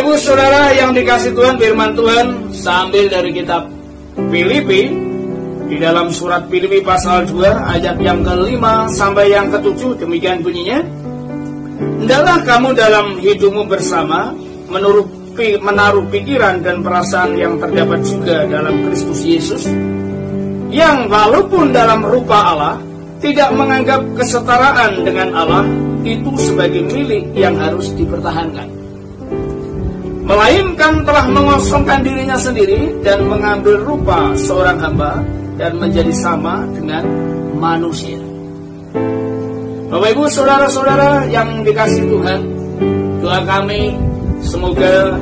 Ibu saudara yang dikasih Tuhan, firman Tuhan sambil dari kitab Filipi, di dalam surat Filipi pasal 2 ayat yang ke-5 sampai yang ke-7, demikian bunyinya. Hendaklah kamu dalam hidupmu bersama menaruh pikiran dan perasaan yang terdapat juga dalam Kristus Yesus, yang walaupun dalam rupa Allah tidak menganggap kesetaraan dengan Allah itu sebagai milik yang harus dipertahankan, melainkan telah mengosongkan dirinya sendiri dan mengambil rupa seorang hamba dan menjadi sama dengan manusia. Bapak Ibu saudara-saudara yang dikasih Tuhan, doa kami semoga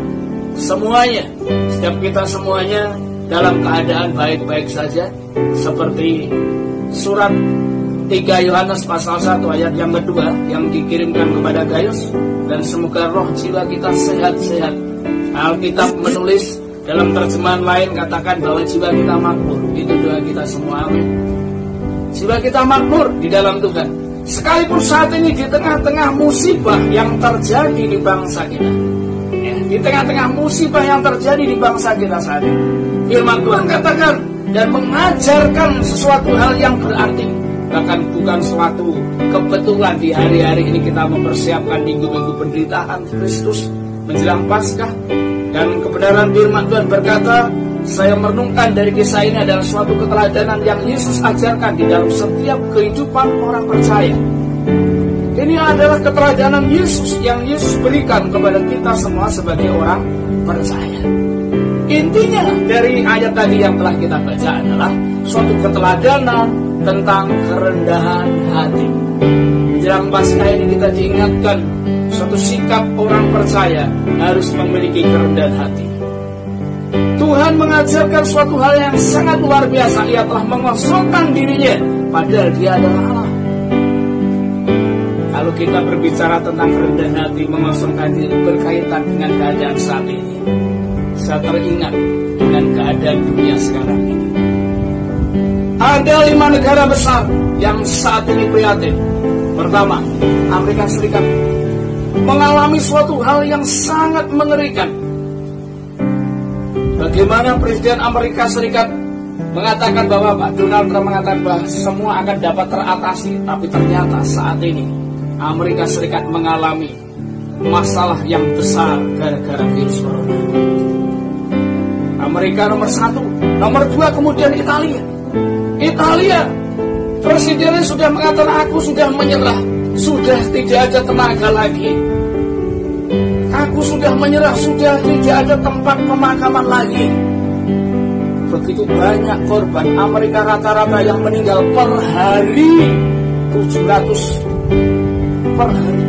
semuanya, setiap kita semuanya dalam keadaan baik-baik saja, seperti surat 3 Yohanes pasal 1 ayat yang kedua yang dikirimkan kepada Gaius, dan semoga roh jiwa kita sehat-sehat. Alkitab menulis dalam terjemahan lain katakan bahwa jiwa kita makmur. Itu doa kita semua, amin. Jiwa kita makmur di dalam Tuhan, sekalipun saat ini di tengah-tengah musibah yang terjadi di bangsa kita, ya, di tengah-tengah musibah yang terjadi di bangsa kita saat ini, firman Tuhan katakan dan mengajarkan sesuatu hal yang berarti. Bahkan bukan suatu kebetulan di hari-hari ini kita mempersiapkan minggu-minggu penderitaan Kristus menjelang Paskah. Dan kebenaran firman Tuhan berkata, saya merenungkan dari kisah ini adalah suatu keteladanan yang Yesus ajarkan di dalam setiap kehidupan orang percaya. Ini adalah keteladanan Yesus yang Yesus berikan kepada kita semua sebagai orang percaya. Intinya dari ayat tadi yang telah kita baca adalah suatu keteladanan tentang kerendahan hati. Menjelang Paskah ini kita diingatkan suatu sikap orang percaya harus memiliki kerendahan hati. Tuhan mengajarkan suatu hal yang sangat luar biasa. Ia telah mengosongkan dirinya, padahal dia adalah Allah. Kalau kita berbicara tentang kerendahan hati, mengosongkan diri berkaitan dengan keadaan saat ini, saya teringat dengan keadaan dunia sekarang ini. Ada 5 negara besar yang saat ini prihatin. Pertama, Amerika Serikat mengalami suatu hal yang sangat mengerikan. Bagaimana Presiden Amerika Serikat mengatakan bahwa Pak Donald Trump mengatakan bahwa semua akan dapat teratasi, tapi ternyata saat ini Amerika Serikat mengalami masalah yang besar gara-gara virus corona. Amerika nomor 1, nomor 2 kemudian Italia. Italia, presidennya sudah mengatakan aku sudah menyerah, sudah tidak ada tenaga lagi. Aku sudah menyerah, sudah tidak ada tempat pemakaman lagi. Begitu banyak korban. Amerika rata-rata yang meninggal per hari 700 per hari.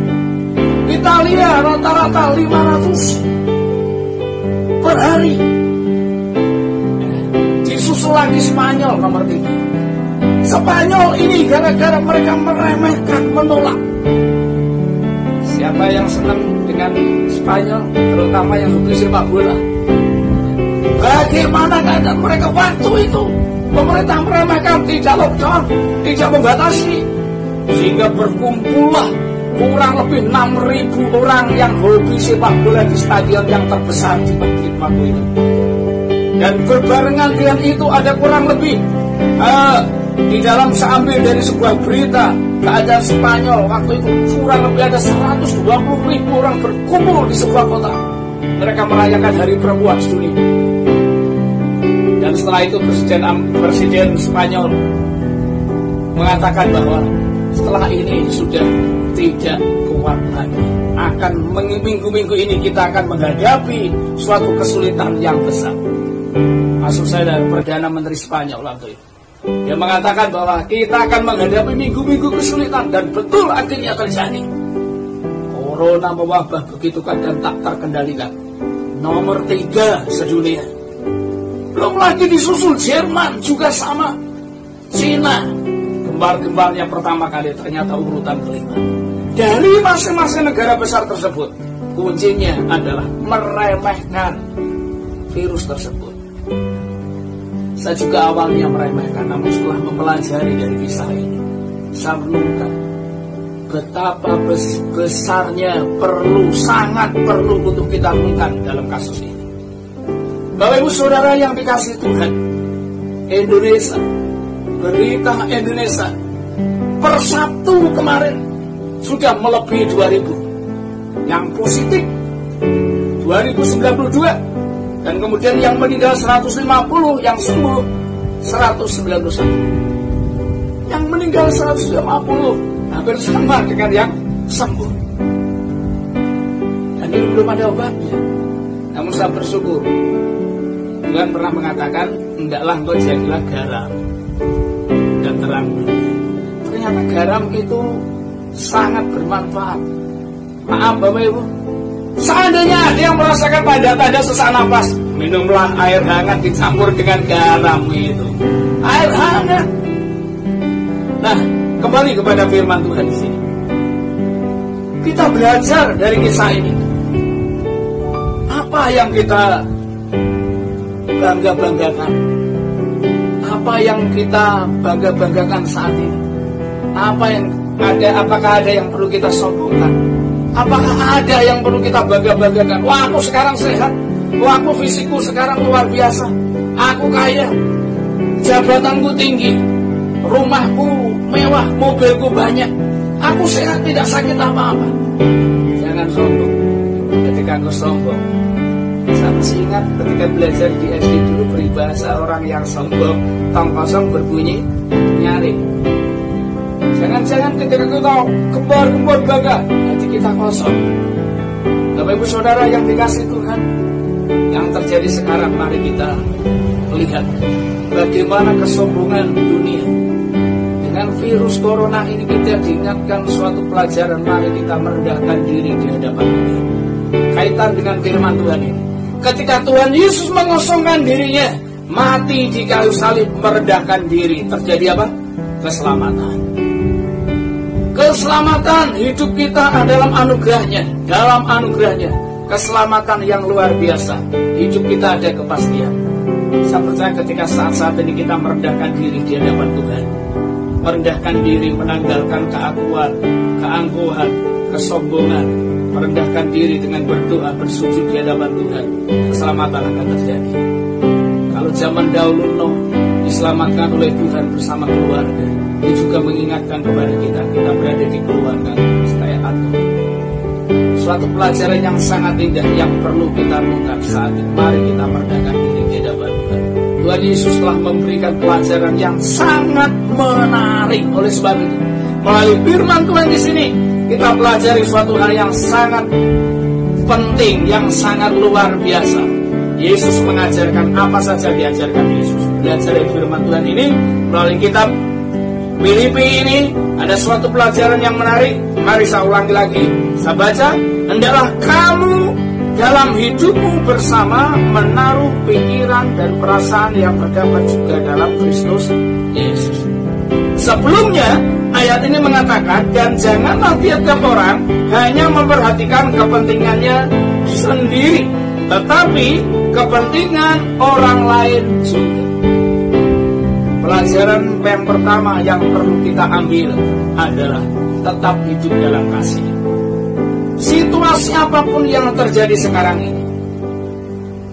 Italia rata-rata 500 per hari. Disusul lagi Spanyol nomor 3. Spanyol ini gara-gara mereka meremehkan, menolak. Siapa yang senang dengan Spanyol, terutama yang hobi sepak bola? Bagaimana keadaan mereka waktu itu? Pemerintah meremehkan, tidak lockdown, tidak membatasi, sehingga berkumpullah kurang lebih 6.000 orang yang hobi sepak bola di stadion yang terbesar di Madrid waktu itu. Dan berbarengan dengan itu ada kurang lebih di dalam saya ambil dari sebuah berita keadaan Spanyol waktu itu kurang lebih ada 120.000 orang berkumpul di sebuah kota. Mereka merayakan Hari Perempuan Sedunia. Dan setelah itu Presiden Spanyol mengatakan bahwa setelah ini sudah tidak kuat lagi. Akan minggu-minggu ini kita akan menghadapi suatu kesulitan yang besar. Maksud saya dari Perdana Menteri Spanyol waktu itu. Dia mengatakan bahwa kita akan menghadapi minggu-minggu kesulitan, dan betul akhirnya terjadi. Corona mewabah begitu kan dan tak terkendalikan. Nomor 3 sedunia. Belum lagi disusul Jerman juga sama. Cina, gembar-gembarnya pertama kali, ternyata urutan kelima. Dari masing-masing negara besar tersebut, kuncinya adalah meremehkan virus tersebut. Saya juga awalnya meremehkan, namun setelah mempelajari dari kisah ini, saya renungkan betapa besarnya sangat perlu untuk kita renungkan dalam kasus ini. Bapak Ibu Saudara yang dikasihi Tuhan, Indonesia, berita Indonesia per Sabtu kemarin sudah melebihi 2000 yang positif 2092, dan kemudian yang meninggal 150, yang sembuh 191. Yang meninggal 150 hampir sama dengan yang sembuh. Dan ini belum ada obatnya. Namun saya bersyukur Tuhan pernah mengatakan, hendaklah engkau jadilah garam dan terang dunia. Ternyata garam itu sangat bermanfaat. Maaf Bapak Ibu, seandainya ada yang merasakan tanda-tanda sesak napas, minumlah air hangat dicampur dengan garam itu. Air hangat. Nah, kembali kepada firman Tuhan di sini. Kita belajar dari kisah ini. Apa yang kita bangga-banggakan? Apa yang kita bangga-banggakan saat ini? Apakah ada yang perlu kita sombongkan? Apakah ada yang perlu kita bangga-banggakan? Wah, aku sekarang sehat. Wah, aku fisikku sekarang luar biasa. Aku kaya. Jabatanku tinggi. Rumahku mewah, mobilku banyak. Aku sehat, tidak sakit apa-apa. Jangan sombong. Ketika engkau sombong, saya masih ingat ketika belajar di SD dulu peribahasa orang yang sombong, tong kosong berbunyi nyaring. Jangan-jangan ketika kita gembor-gembor bangga, hati kita kosong. Bapak Ibu Saudara yang dikasihi Tuhan, yang terjadi sekarang, mari kita lihat bagaimana kesombongan dunia. Dengan virus corona ini kita diingatkan suatu pelajaran, mari kita merendahkan diri di hadapan dunia. Kaitan dengan firman Tuhan ini, ketika Tuhan Yesus mengosongkan dirinya, mati di kayu salib, merendahkan diri, terjadi apa? Keselamatan. Keselamatan hidup kita dalam anugerahnya. Dalam anugerahnya, keselamatan yang luar biasa. Hidup kita ada kepastian. Saya percaya ketika saat-saat ini kita merendahkan diri di hadapan Tuhan, merendahkan diri, menanggalkan keakuan, keangkuhan, kesombongan, merendahkan diri dengan berdoa, bersujud di hadapan Tuhan, keselamatan akan terjadi. Kalau zaman dahulu Nuh diselamatkan oleh Tuhan bersama keluarga, dia juga mengingatkan kepada kita berada di keluarga supaya Adam. Suatu pelajaran yang sangat indah yang perlu kita renungkan saat ini. Mari kita merendahkan diri di hadapan Tuhan. Tuhan Yesus telah memberikan pelajaran yang sangat menarik. Oleh sebab itu, melalui firman Tuhan di sini, kita pelajari suatu hal yang sangat penting, yang sangat luar biasa. Yesus mengajarkan apa saja diajarkan Yesus. Belajar dari firman Tuhan ini melalui kitab Filipi ini ada suatu pelajaran yang menarik. Mari saya ulangi lagi. Saya baca, hendaklah kamu dalam hidupmu bersama menaruh pikiran dan perasaan yang terdapat juga dalam Kristus Yesus. Sebelumnya ayat ini mengatakan, dan janganlah tiap-tiap orang hanya memperhatikan kepentingannya sendiri, tetapi kepentingan orang lain juga. Pelajaran yang pertama yang perlu kita ambil adalah tetap hidup dalam kasih. Situasi apapun yang terjadi sekarang ini,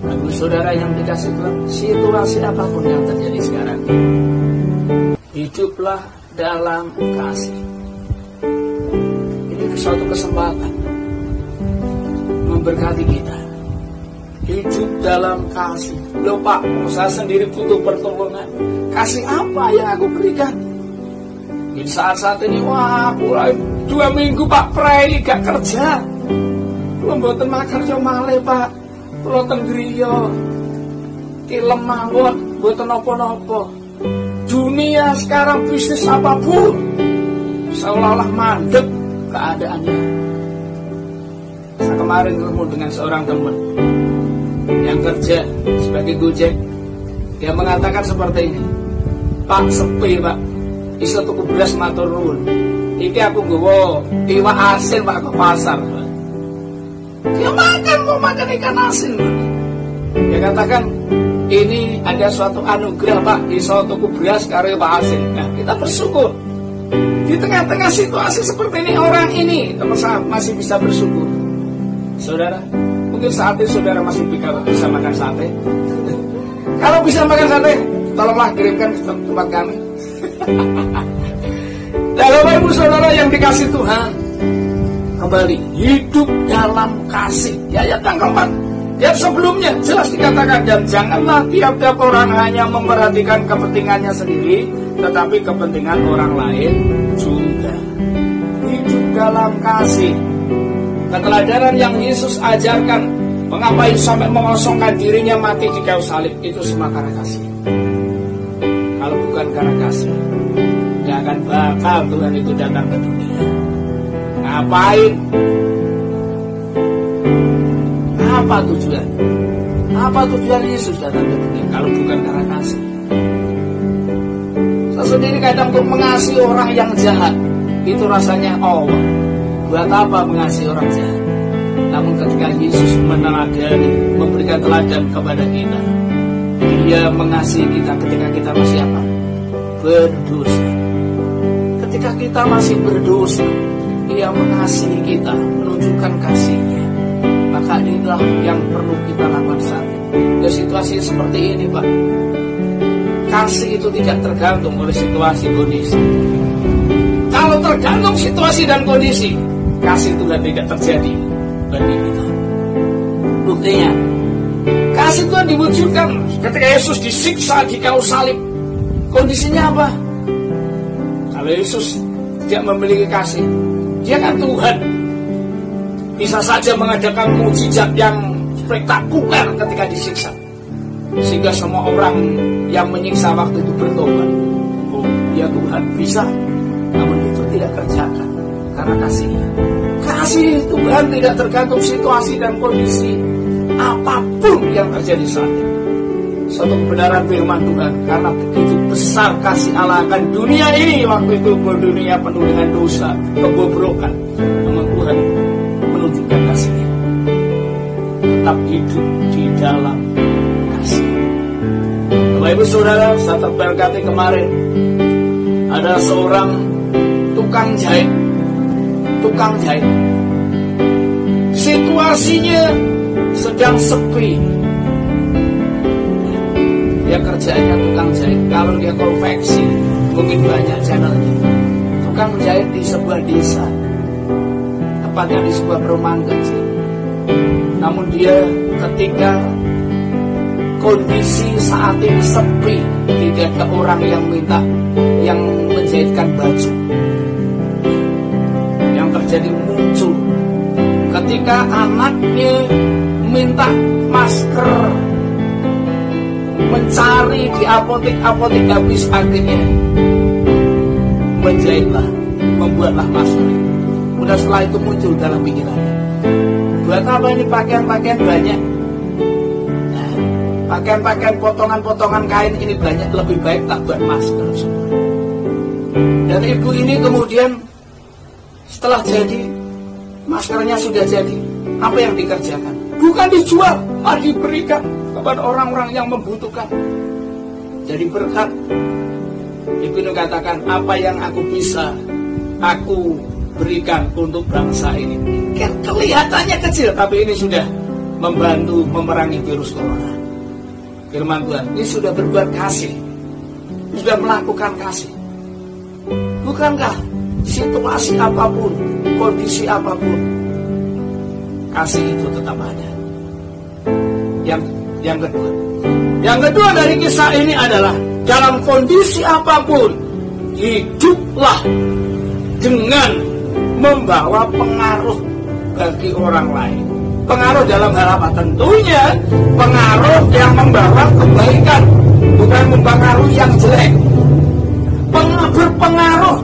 Bapak Saudara yang dikasihi Tuhan, situasi apapun yang terjadi sekarang ini, hiduplah dalam kasih. Ini suatu kesempatan memberkati kita. Hidup dalam kasih. Loh Pak, saya sendiri butuh pertolongan. Kasih apa yang aku berikan? Di saat-saat ini, wah, mulai 2 minggu Pak pray gak kerja. Belum mboten makan yo malih Pak. Kula teng griya. Ki lemah mboten napa-napa. Dunia sekarang bisnis apapun seolah-olah mandek keadaannya. Saya kemarin ketemu dengan seorang teman yang kerja sebagai Gojek. Dia mengatakan seperti ini, Pak, sepi Pak, iso tuku beras matur nuwun. Iki aku nggawa iwak asin Pak ke pasar. Dia mau makan ikan asin Pak. Dia katakan, ini ada suatu anugerah Pak, iso tuku beras karo iwak asin. Nah, kita bersyukur. Di tengah-tengah situasi seperti ini, orang ini masih bisa bersyukur. Saudara, mungkin saat ini saudara masih bisa makan sate. Kalau bisa makan sate, tolonglah kirimkan ke tempat kami. Dan Bapak Ibu Saudara yang dikasih Tuhan, kembali hidup dalam kasih. Ayat yang keempat, yang sebelumnya jelas dikatakan, dan janganlah tiap-tiap orang hanya memperhatikan kepentingannya sendiri, tetapi kepentingan orang lain juga. Hidup dalam kasih. Keteladanan yang Yesus ajarkan, mengapa sampai mengosongkan dirinya mati di kayu salib, itu semua karena kasih. Kalau bukan karena kasih, gak akan bakal Tuhan itu datang ke dunia. Ngapain? Apa tujuan? Apa tujuan Yesus datang ke dunia kalau bukan karena kasih? Saya sendiri kadang untuk mengasihi orang yang jahat, itu rasanya buat apa mengasihi orang jahat? Namun ketika Yesus meneladani, memberikan teladan kepada kita, Dia mengasihi kita ketika kita masih apa? Berdosa. Ketika kita masih berdosa, Dia mengasihi kita, menunjukkan kasih-Nya. Maka inilah yang perlu kita lakukan saat ini. Di situasi seperti ini, Pak, kasih itu tidak tergantung oleh situasi kondisi. Kalau tergantung situasi dan kondisi, kasih Tuhan tidak terjadi bagi kita. Buktinya, kasih Tuhan diwujudkan ketika Yesus disiksa di kayu salib. Kondisinya apa? Kalau Yesus tidak memiliki kasih, Dia kan Tuhan, bisa saja mengadakan mukjizat yang spektakuler ketika disiksa, sehingga semua orang yang menyiksa waktu itu bertobat. Dia Tuhan, bisa. Namun itu tidak kerjakan karena kasih-Nya. Kasih Tuhan tidak tergantung situasi dan kondisi apapun yang terjadi saat ini. Suatu kebenaran firman Tuhan, karena begitu besar kasih Allah akan dunia ini, waktu itu dunia penuh dengan dosa, kebobrokan. Namun Tuhan menunjukkan kasih-Nya, tetap hidup di dalam kasih. Bapak Ibu Saudara, saya terberkati kemarin ada seorang tukang jahit. Situasinya sedang sepi. Dia kerjanya tukang jahit. Kalau dia konveksi, mungkin banyak channelnya. Tukang jahit di sebuah desa, tepatnya di sebuah perumahan kecil. Namun dia ketika kondisi saat ini sepi, tidak ada orang yang minta, yang menjahitkan baju. Yang terjadi muncul ketika anaknya minta masker, mencari di apotek habis, akhirnya menjahitlah, membuatlah masker. Udah setelah itu muncul dalam pikirannya, buat apa ini pakaian-pakaian banyak? Nah, pakaian-pakaian potongan-potongan kain ini banyak, lebih baik tak buat masker semua. Dan ibu ini kemudian setelah jadi, maskernya sudah jadi, apa yang dikerjakan? Bukan dijual, malah diberikan kepada orang-orang yang membutuhkan. Jadi berkat. Ibu ini katakan, apa yang aku bisa, aku berikan untuk bangsa ini. Kelihatannya kecil, tapi ini sudah membantu memerangi virus corona. Firman Tuhan, ini sudah berbuat kasih, sudah melakukan kasih. Bukankah situasi apapun, kondisi apapun, kasih itu tetap ada. Yang kedua dari kisah ini adalah, dalam kondisi apapun, hiduplah dengan membawa pengaruh bagi orang lain. Pengaruh dalam hal apa? Tentunya pengaruh yang membawa kebaikan, bukan mempengaruhi yang jelek. Berpengaruh.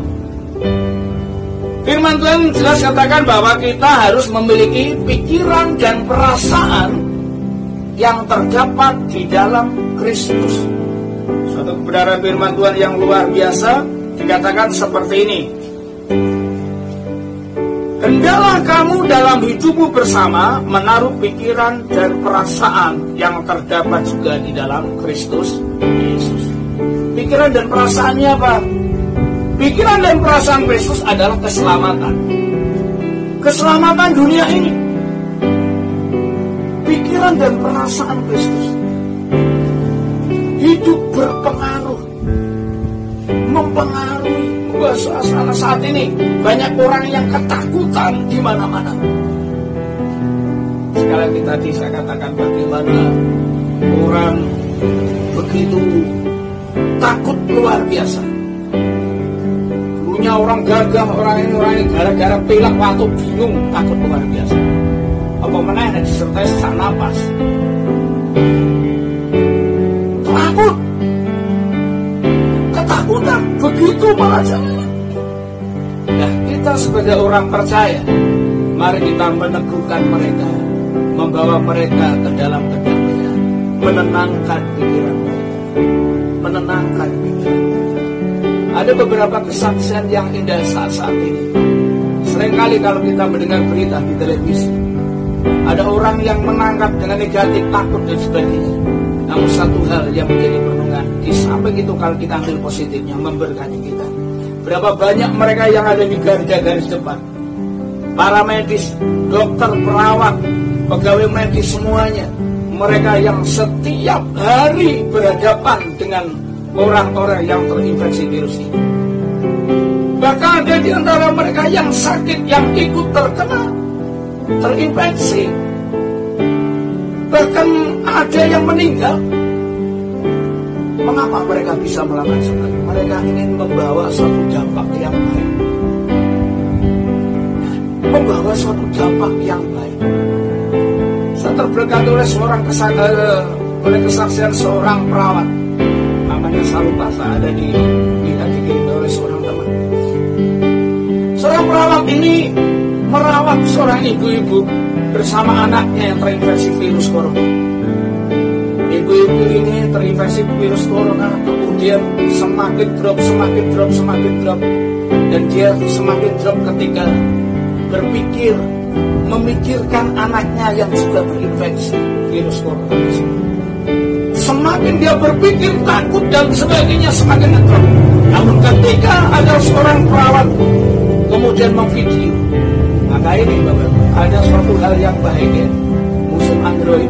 Firman Tuhan jelas katakan bahwa kita harus memiliki pikiran dan perasaan yang terdapat di dalam Kristus. Suatu kebenaran firman Tuhan yang luar biasa dikatakan seperti ini. Hendaklah kamu dalam hidupmu bersama menaruh pikiran dan perasaan yang terdapat juga di dalam Kristus Yesus. Pikiran dan perasaannya apa? Pikiran dan perasaan Kristus adalah keselamatan. Keselamatan dunia ini. Pikiran dan perasaan Kristus. Hidup berpengaruh. Mempengaruhi. Suasana saat ini banyak orang yang ketakutan di mana-mana. Sekarang tadi saya katakan bagaimana orang begitu takut luar biasa. Dulunya orang gagah, orang ini gara-gara pilek waktu bingung, takut luar biasa. Apa meneh disertai sesak napas. Takut. Ketakutan begitu malah. Nah, kita sebagai orang percaya, mari kita meneguhkan mereka, membawa mereka ke dalam kedamaian, menenangkan pikiran mereka, menenangkan pikiran mereka. Ada beberapa kesaksian yang indah saat ini. Seringkali kalau kita mendengar berita di televisi, ada orang yang menangkap dengan negatif, takut dan sebagainya. Namun satu hal yang menjadi perenungan, di samping itu kalau kita ambil positifnya, memberkati kita. Berapa banyak mereka yang ada di garda garis depan, para medis, dokter, perawat, pegawai medis semuanya, mereka yang setiap hari berhadapan dengan orang-orang yang terinfeksi virus ini. Bahkan ada di antara mereka yang sakit, yang ikut terkena, terinfeksi. Bahkan ada yang meninggal. Mengapa mereka bisa melakukan seperti itu? Mereka ingin membawa suatu dampak yang baik. Membawa suatu dampak yang baik. Saya terberkati oleh kesaksian seorang perawat. Namanya saya lupa, saya ada dikirim oleh seorang teman. Seorang perawat ini merawat seorang ibu-ibu bersama anaknya yang terinfeksi virus corona. Ibu-ibu ini terinfeksi virus corona, kemudian semakin drop, dan dia semakin drop ketika memikirkan anaknya yang juga terinfeksi virus corona. Semakin dia berpikir takut dan sebagainya, semakin ngedrop. Namun ketika ada seorang perawat kemudian memvideo, maka ini Bapak, ada suatu hal yang baik ya, musim Android.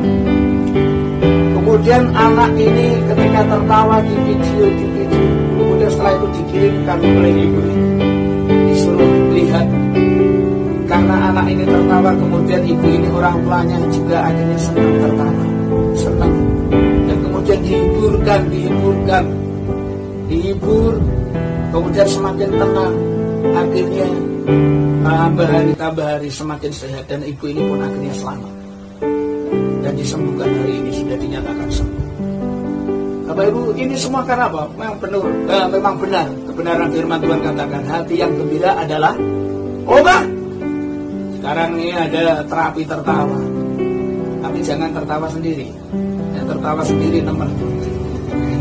Kemudian anak ini ketika tertawa di video, kemudian setelah itu dikirimkan oleh ibu ini, disuruh lihat. Karena anak ini tertawa, kemudian ibu ini orang tuanya juga akhirnya senang tertawa, senang. Dan kemudian dihibur, kemudian semakin tenang. Akhirnya tambah hari semakin sehat, dan ibu ini pun akhirnya selamat dan disembuhkan. Hari ini sudah dinyatakan sembuh. Bapak Ibu, ini semua karena apa? Memang benar kebenaran firman Tuhan katakan, hati yang gembira adalah obat. Sekarang ini ada terapi tertawa, tapi jangan tertawa sendiri. Yang tertawa sendiri nemen,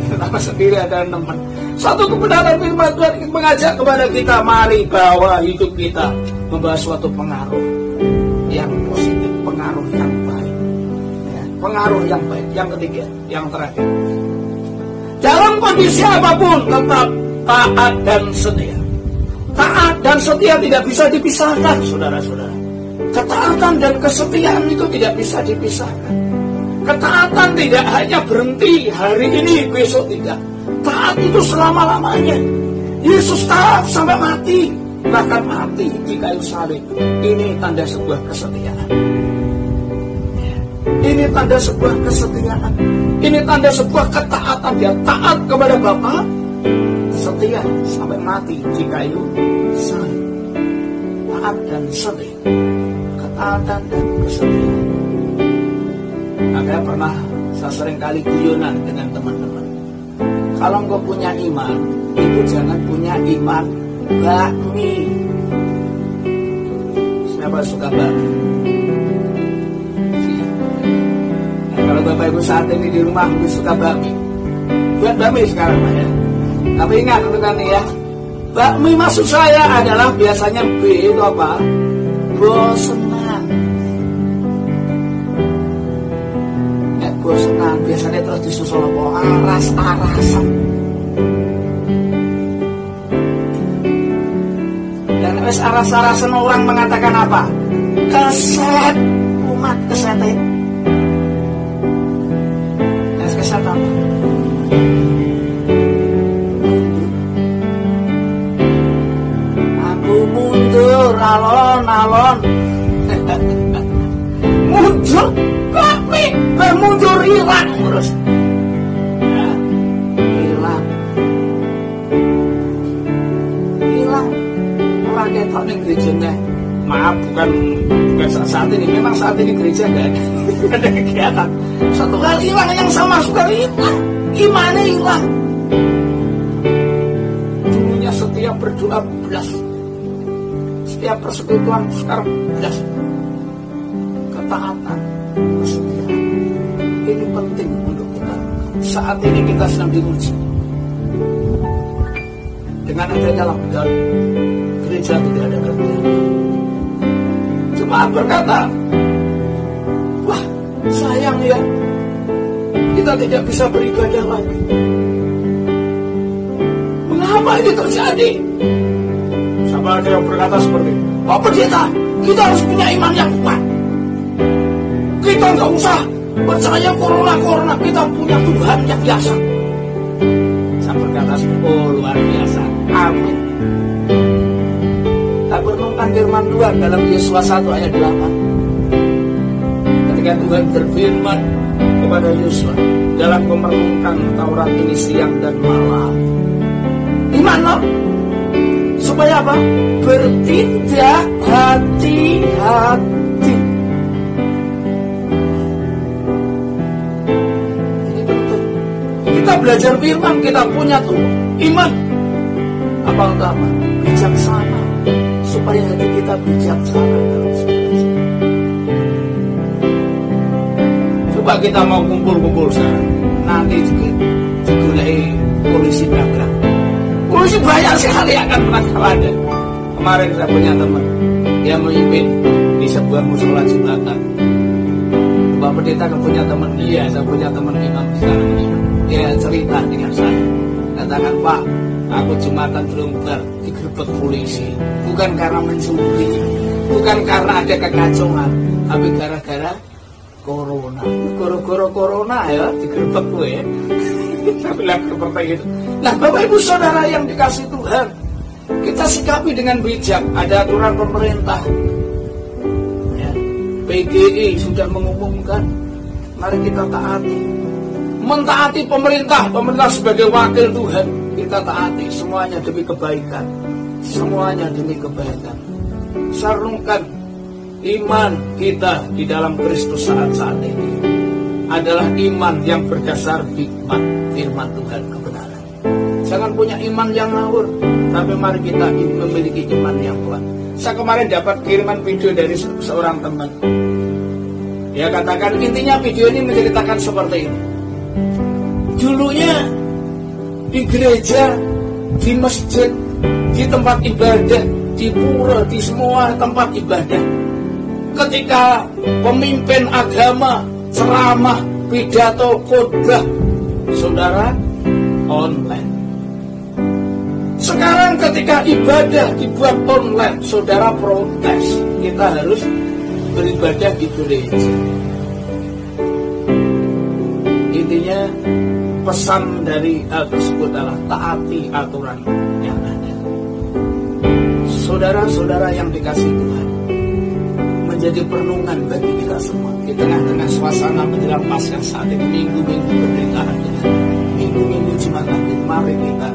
tertawa sendiri ada nemen. Satu kebenaran firman Tuhan mengajak kepada kita, mari bawa hidup kita membawa suatu pengaruh yang positif, pengaruh yang baik, ya, pengaruh yang baik. Yang ketiga, yang terakhir, dalam kondisi apapun tetap taat dan setia. Taat dan setia tidak bisa dipisahkan, saudara-saudara. Ketaatan dan kesetiaan itu tidak bisa dipisahkan. Ketaatan tidak hanya berhenti hari ini, besok tidak. Taat itu selama-lamanya. Yesus taat sampai mati, bahkan mati di kayu salib. Ini tanda sebuah kesetiaan. Ini tanda sebuah kesetiaan. Ini tanda sebuah ketaatan. Dia taat kepada Bapa, setia sampai mati di kayu salib. Taat dan setia. Ketaatan dan kesetiaan. Ada pernah saya sering kali guyonan dengan teman-teman. Kalau engkau punya iman, itu jangan punya iman bakmi. Siapa suka bakmi? Nah, kalau Bapak Ibu saat ini di rumah mungkin suka bakmi, buat bakmi sekarang Pak ya. Tapi ingat teman-teman ya, bakmi maksud saya adalah biasanya B itu apa? Bosenan. Ya bosenan, biasanya terus disusul apa? Aras-arasan. wis aras-arasan orang mengatakan apa? Keset, umat kesetin. Keset apa? Aku mundur, alon-alon. Mundur, kami bermundur hilang terus. Hilang ketok ning gerejane. Maaf, bukan saat ini. Memang saat ini gereja nggak ada kegiatan. Satu hal hilang yang sama sekali hilang. Imannya hilang. Dulunya setiap berdoa belas, setiap persekutuan sekarang belas. Ketaatan, kesetiaan. Ini penting untuk kita. Saat ini kita sedang diuji. Dengan adanya lockdown, gereja tidak ada kegiatan. Jemaat berkata, wah sayang ya, kita tidak bisa beribadah lagi. Mengapa ini terjadi? Sama ada yang berkata seperti, Pak Pendeta, kita harus punya iman yang kuat. Kita nggak usah percaya corona, kita punya Tuhan yang biasa. Saya berkata, oh luar biasa, amin. Tak renungkan firman Tuhan dalam Yesua 1 ayat 8. Ketika Tuhan berfirman kepada Yesua dalam memerenungkan Taurat ini siang dan malam. Gimana? Supaya apa? Bertindak hati-hati. Ini penting. Kita belajar firman, kita punya tuh iman. Apa utama? Bijaksana. Supaya hati kita bijaksana dalam segala. Coba kita mau kumpul-kumpul sekarang. Nanti juga digulai polisi nabrak. Polisi banyak sekali akan menangkap Anda. Kemarin saya punya teman yang memimpin di sebuah musola jembatan. Bapak Pendeta punya teman dia, saya punya teman imam sekarang ini. Dia cerita dengan saya, katakan Pak, aku jembatan Jember digerebek polisi, bukan karena mencuri, bukan karena ada kekacauan, tapi gara-gara corona. Gara-gara corona ya digerebek gue. Saya bilang seperti itu. Nah Bapak Ibu Saudara yang dikasih Tuhan, kita sikapi dengan bijak. Ada aturan pemerintah ya, PGI sudah mengumumkan, mari kita taati. Mentaati pemerintah sebagai wakil Tuhan, kita taati. Semuanya demi kebaikan, semuanya demi kebaikan. Sarungkan iman kita di dalam Kristus saat ini adalah iman yang berdasar hikmat firman Tuhan kebenaran. Jangan punya iman yang ngawur, tapi mari kita memiliki iman yang kuat. Saya kemarin dapat kiriman video dari seorang teman. Dia katakan intinya video ini menceritakan seperti ini. Dulunya di gereja, di masjid, di tempat ibadah, di pura, di semua tempat ibadah, ketika pemimpin agama ceramah, pidato, khotbah, saudara, online. Sekarang ketika ibadah dibuat online, saudara protes. Kita harus beribadah di gereja. Intinya pesan dari hal tersebut adalah taati aturan yang ada. Saudara-saudara yang dikasihi Tuhan, menjadi perenungan bagi kita semua di tengah-tengah suasana menjelang Paskah saat ini, minggu-minggu pemberitaan kita, minggu-minggu Jumat Agung. Mari kita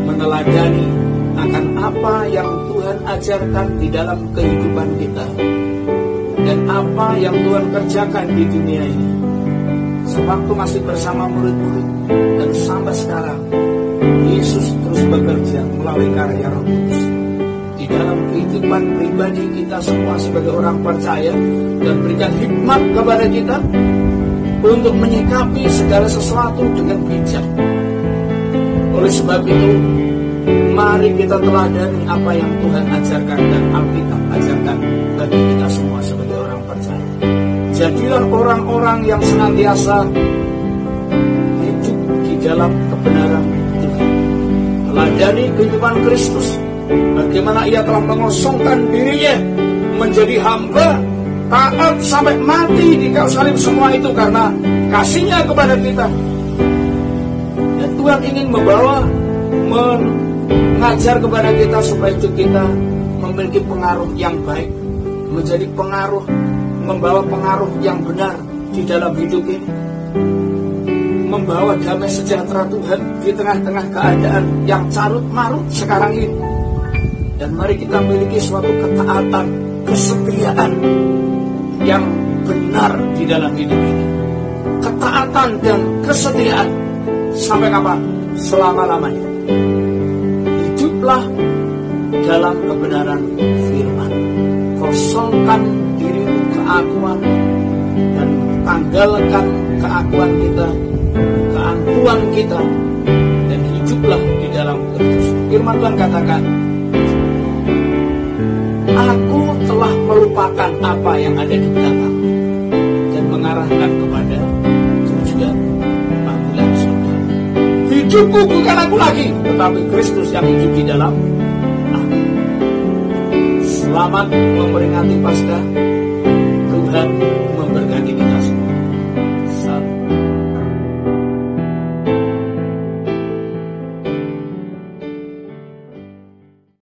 meneladani akan apa yang Tuhan ajarkan di dalam kehidupan kita dan apa yang Tuhan kerjakan di dunia ini. Sewaktu masih bersama murid-murid dan sampai sekarang, Yesus terus bekerja melalui karya Roh Kudus di dalam kehidupan pribadi kita semua sebagai orang percaya, dan berikan hikmat kepada kita untuk menyikapi segala sesuatu dengan bijak. Oleh sebab itu, mari kita teladani apa yang Tuhan ajarkan dan Alkitab ajarkan bagi kita semua sebagai orang percaya. Jadilah orang-orang yang senantiasa hidup di dalam kebenaran Tuhan. Teladani kehidupan Kristus Bagaimana ia telah mengosongkan dirinya menjadi hamba, taat sampai mati di kayu salib. Semua itu karena kasihnya kepada kita. Dan Tuhan ingin mengajar kepada kita supaya itu kita memiliki pengaruh yang baik, menjadi pengaruh, membawa pengaruh yang benar di dalam hidup ini, membawa damai sejahtera Tuhan di tengah-tengah keadaan yang carut marut sekarang ini. Dan mari kita miliki suatu ketaatan, kesetiaan yang benar di dalam hidup ini. Ketaatan dan kesetiaan sampai kapan? Selama-lamanya. Hiduplah dalam kebenaran firman. Kosongkan dirimu keakuan dan tanggalkan keakuan kita, keangkuhan kita, dan hiduplah di dalam Kristus. Firman Tuhan katakan, aku telah melupakan apa yang ada di belakang dan mengarahkan kepada tujuan panggilan surga. Hidupku bukan aku lagi, tetapi Kristus yang hidup di dalam aku. Selamat memperingati Paskah. Tuhan memberkati kita semua.